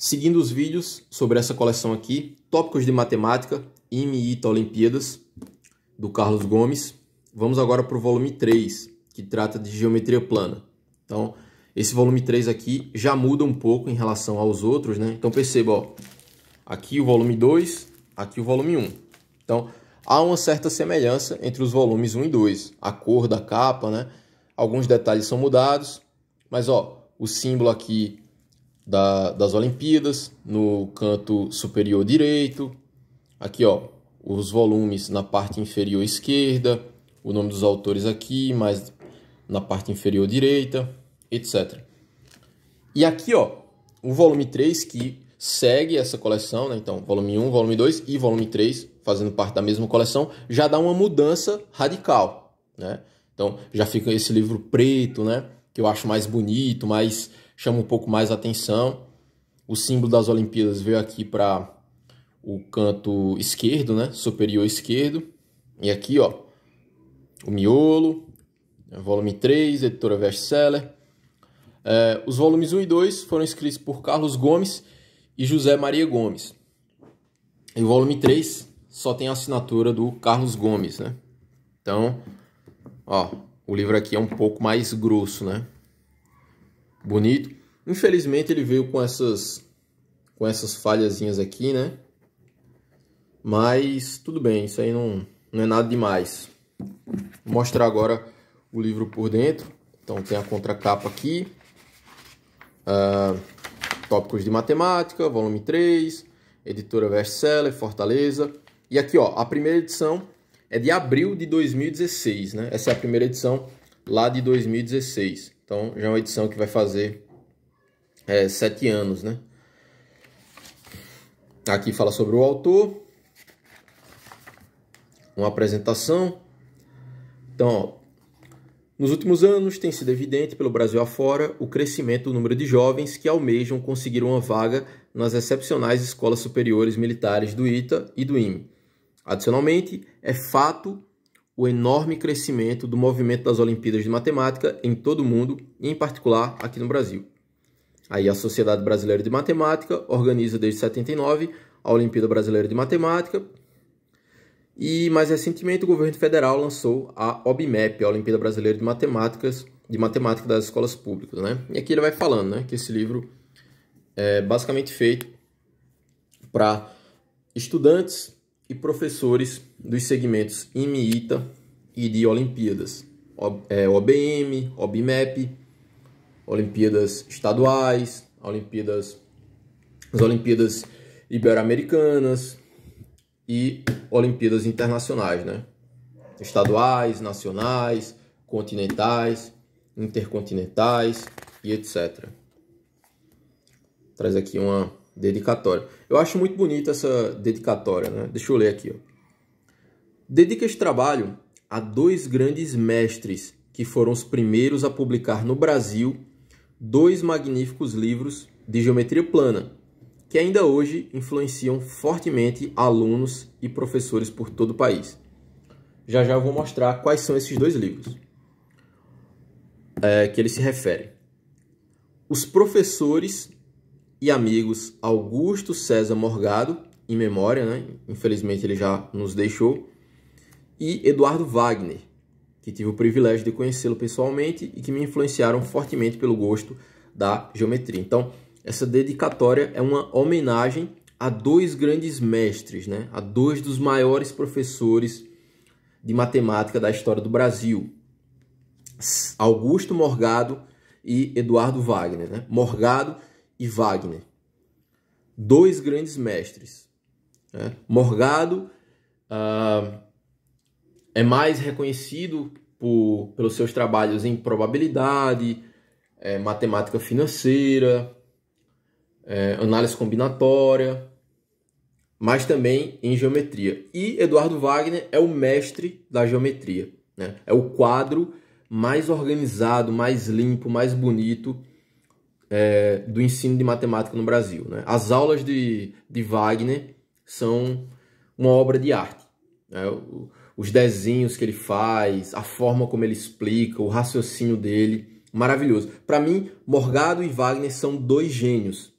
Seguindo os vídeos sobre essa coleção aqui, Tópicos de Matemática, IME e ITA Olimpíadas, do Carlos Gomes, vamos agora para o volume 3, que trata de geometria plana. Então, esse volume 3 aqui já muda um pouco em relação aos outros, né? Então perceba, ó, aqui o volume 2, aqui o volume 1. Então, há uma certa semelhança entre os volumes 1 e 2. A cor da capa, né? Alguns detalhes são mudados, mas ó, o símbolo aqui das Olimpíadas, no canto superior direito. Aqui, ó, os volumes na parte inferior esquerda, o nome dos autores aqui, mais na parte inferior direita, etc. E aqui, ó, o volume 3 que segue essa coleção, né? Então, volume 1, volume 2 e volume 3, fazendo parte da mesma coleção, já dá uma mudança radical, né? Então, já fica esse livro preto, né? Que eu acho mais bonito, mais chama um pouco mais a atenção. O símbolo das Olimpíadas veio aqui para o canto esquerdo, né? Superior esquerdo. E aqui, ó, o miolo, volume 3, editora Bestseller. Os volumes 1 e 2 foram escritos por Carlos Gomes e José Maria Gomes. E o volume 3 só tem a assinatura do Carlos Gomes, né? Então, ó, o livro aqui é um pouco mais grosso, né? Bonito. Infelizmente ele veio com essas falhazinhas aqui, né? Mas tudo bem, isso aí não é nada demais. Vou mostrar agora o livro por dentro. Então tem a contracapa aqui. Tópicos de Matemática, volume 3, editora Bestseller, Fortaleza. E aqui, ó, a primeira edição é de abril de 2016, né? Essa é a primeira edição lá de 2016. Então, já é uma edição que vai fazer 7 anos, né? Aqui fala sobre o autor. Uma apresentação. Então, ó, nos últimos anos tem sido evidente pelo Brasil afora o crescimento do número de jovens que almejam conseguir uma vaga nas excepcionais escolas superiores militares do ITA e do IME. Adicionalmente, é fato o enorme crescimento do movimento das Olimpíadas de Matemática em todo o mundo, e em particular aqui no Brasil. Aí a Sociedade Brasileira de Matemática organiza desde 79 a Olimpíada Brasileira de Matemática, e mais recentemente o governo federal lançou a OBMEP, a Olimpíada Brasileira de Matemática das Escolas Públicas, né? E aqui ele vai falando, né, que esse livro é basicamente feito para estudantes e professores dos segmentos IME, ITA e de Olimpíadas, OBM, OBMEP, Olimpíadas estaduais, as Olimpíadas Ibero-Americanas e Olimpíadas internacionais, né? Estaduais, nacionais, continentais, intercontinentais e etc. Traz aqui uma dedicatória. Eu acho muito bonita essa dedicatória, né? Deixa eu ler aqui, ó. Dedica este trabalho a 2 grandes mestres que foram os primeiros a publicar no Brasil 2 magníficos livros de geometria plana, que ainda hoje influenciam fortemente alunos e professores por todo o país. Já já eu vou mostrar quais são esses 2 livros que eles se referem. Os professores e amigos Augusto César Morgado, em memória, né? Infelizmente ele já nos deixou, e Eduardo Wagner, que tive o privilégio de conhecê-lo pessoalmente e que me influenciaram fortemente pelo gosto da geometria. Então, essa dedicatória é uma homenagem a 2 grandes mestres, né? A 2 dos maiores professores de matemática da história do Brasil, Augusto Morgado e Eduardo Wagner, né? Morgado e Wagner, 2 grandes mestres, né? Morgado é mais reconhecido pelos seus trabalhos em probabilidade, matemática financeira, análise combinatória, mas também em geometria. E Eduardo Wagner é o mestre da geometria, né? É o quadro mais organizado, mais limpo, mais bonito do ensino de matemática no Brasil, né? As aulas de Wagner são uma obra de arte, né? Os desenhos que ele faz, a forma como ele explica, o raciocínio dele, maravilhoso. Para mim, Morgado e Wagner são 2 gênios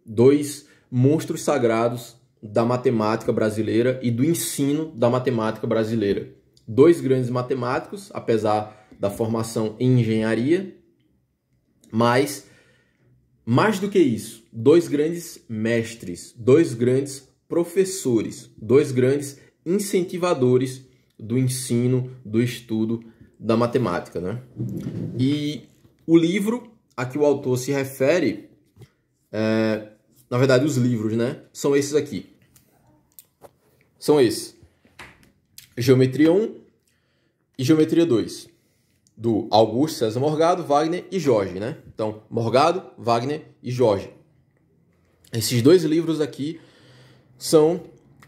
dois monstros sagrados da matemática brasileira e do ensino da matemática brasileira. Dois grandes matemáticos, apesar da formação em engenharia, mas mais do que isso, dois grandes mestres, dois grandes professores, dois grandes incentivadores do ensino, do estudo da matemática, né? E o livro a que o autor se refere, na verdade os livros, né, são esses aqui. São esses. Geometria 1 e Geometria 2. Do Augusto César Morgado, Wagner e Jorge, né? Então, Morgado, Wagner e Jorge. Esses dois livros aqui são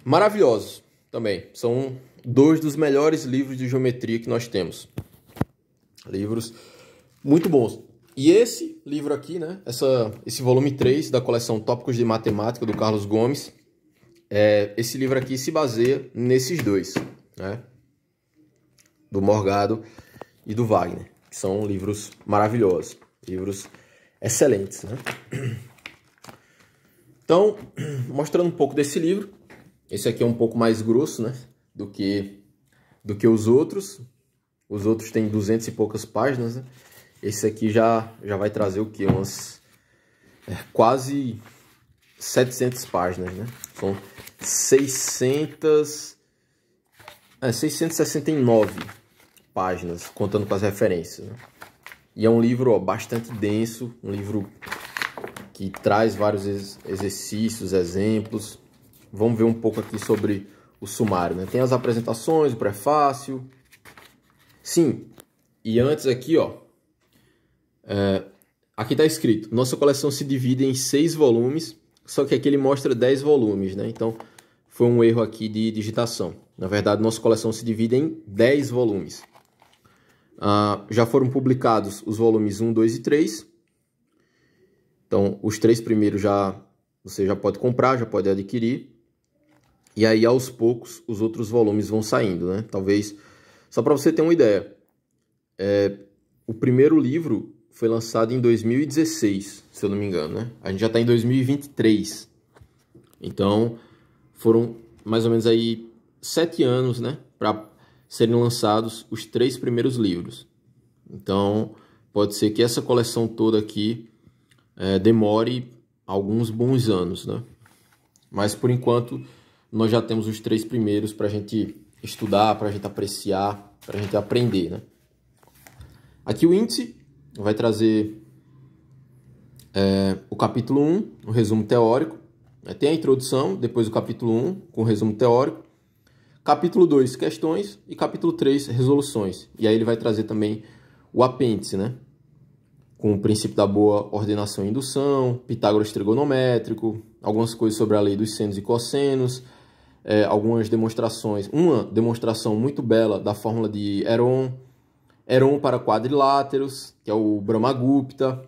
maravilhosos também. São dois dos melhores livros de geometria que nós temos. Livros muito bons. E esse livro aqui, né? Esse volume 3 da coleção Tópicos de Matemática, do Carlos Gomes, esse livro aqui se baseia nesses dois, né? Do Morgado e do Wagner, que são livros maravilhosos, livros excelentes, né? Então, mostrando um pouco desse livro, esse aqui é um pouco mais grosso, né, do que os outros. Os outros têm 200 e poucas páginas, né? Esse aqui já vai trazer o quê? Umas quase 700 páginas, né? São 669 páginas, contando com as referências, né? E é um livro bastante denso, um livro que traz vários exercícios, exemplos. Vamos ver um pouco aqui sobre o sumário, né? Tem as apresentações, o prefácio. Sim, e antes aqui, aqui está escrito, nossa coleção se divide em 6 volumes, só que aqui ele mostra 10 volumes, né? Então, foi um erro aqui de digitação. Na verdade, nossa coleção se divide em 10 volumes. Já foram publicados os volumes 1, 2 e 3. Então, os 3 primeiros você já pode comprar, já pode adquirir. E aí, aos poucos, os outros volumes vão saindo, né? Talvez, só para você ter uma ideia, o primeiro livro foi lançado em 2016, se eu não me engano, né? A gente já está em 2023. Então, foram mais ou menos aí 7 anos, né, para serem lançados os 3 primeiros livros. Então, pode ser que essa coleção toda aqui demore alguns bons anos, né? Mas, por enquanto, nós já temos os 3 primeiros para a gente estudar, para a gente apreciar, para a gente aprender, né? Aqui o índice vai trazer o capítulo 1, o resumo teórico. Tem a introdução, depois o capítulo 1, com o resumo teórico. Capítulo 2, questões. E capítulo 3, resoluções. E aí ele vai trazer também o apêndice, né? Com o princípio da boa ordenação e indução, Pitágoras trigonométrico, algumas coisas sobre a lei dos senos e cossenos, algumas demonstrações. Uma demonstração muito bela da fórmula de Heron para quadriláteros, que é o Brahmagupta.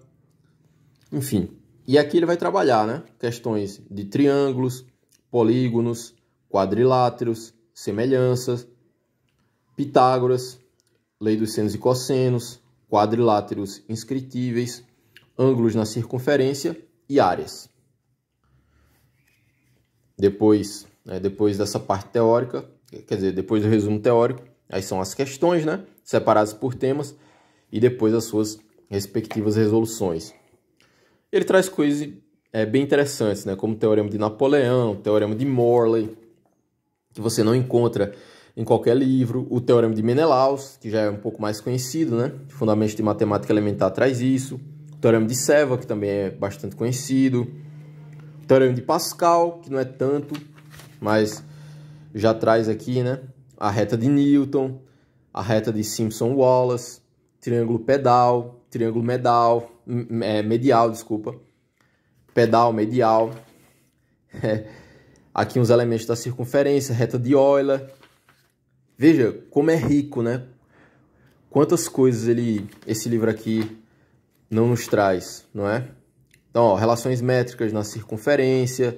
Enfim. E aqui ele vai trabalhar, né, questões de triângulos, polígonos, quadriláteros, semelhanças, Pitágoras, lei dos senos e cossenos, quadriláteros inscritíveis, ângulos na circunferência e áreas. Depois dessa parte teórica, quer dizer, depois do resumo teórico, aí são as questões, né, separadas por temas, e depois as suas respectivas resoluções. Ele traz coisas bem interessantes, né? Como o Teorema de Napoleão, o Teorema de Morley, que você não encontra em qualquer livro. O Teorema de Menelaus, que já é um pouco mais conhecido, né? Fundamentos de Matemática Elementar traz isso. O Teorema de Seva, que também é bastante conhecido. O Teorema de Pascal, que não é tanto, mas já traz aqui, né? A reta de Newton, a reta de Simpson-Wallace, triângulo medial, desculpa. Pedal, medial. Aqui uns elementos da circunferência, reta de Euler. Veja como é rico, né? Quantas coisas esse livro aqui não nos traz, não é? Então, relações métricas na circunferência,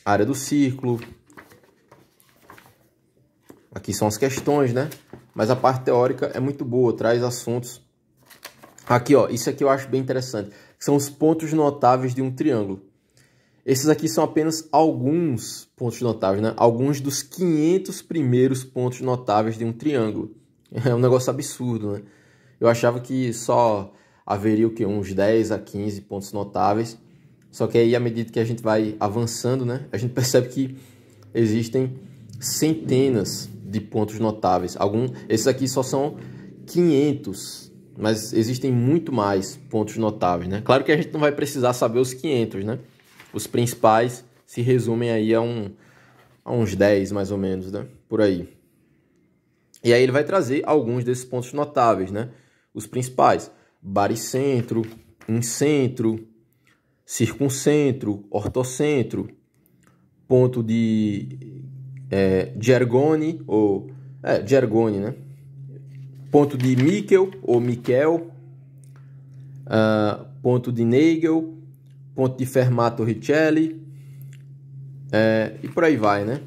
área do círculo. Aqui são as questões, né? Mas a parte teórica é muito boa, traz assuntos. Aqui, isso aqui eu acho bem interessante. que são os pontos notáveis de um triângulo. Esses aqui são apenas alguns pontos notáveis, né? Alguns dos 500 primeiros pontos notáveis de um triângulo. É um negócio absurdo, né? Eu achava que só haveria o quê? Uns 10 a 15 pontos notáveis. Só que aí, à medida que a gente vai avançando, né? A gente percebe que existem centenas de pontos notáveis. Esses aqui só são 500, mas existem muito mais pontos notáveis, né? Claro que a gente não vai precisar saber os 500, né? Os principais se resumem aí a uns 10, mais ou menos, né? Por aí. E aí ele vai trazer alguns desses pontos notáveis, né? Os principais: baricentro, incentro, circuncentro, ortocentro, ponto de Gergoni, Gergoni, né? Ponto de Mikkel ou Miquel, ponto de Nagel, ponto de Fermat-Torricelli, e por aí vai, né?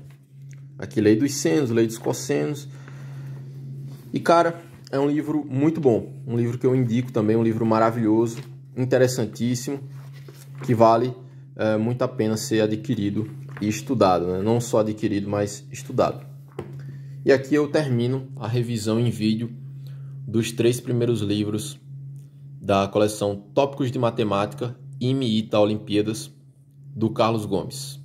Aqui, lei dos senos, lei dos cossenos. E, cara, é um livro muito bom. Um livro que eu indico também, um livro maravilhoso, interessantíssimo, que vale muito a pena ser adquirido e estudado, né? Não só adquirido, mas estudado. E aqui eu termino a revisão em vídeo dos 3 primeiros livros da coleção Tópicos de Matemática, IME e Ita Olimpíadas, do Carlos Gomes.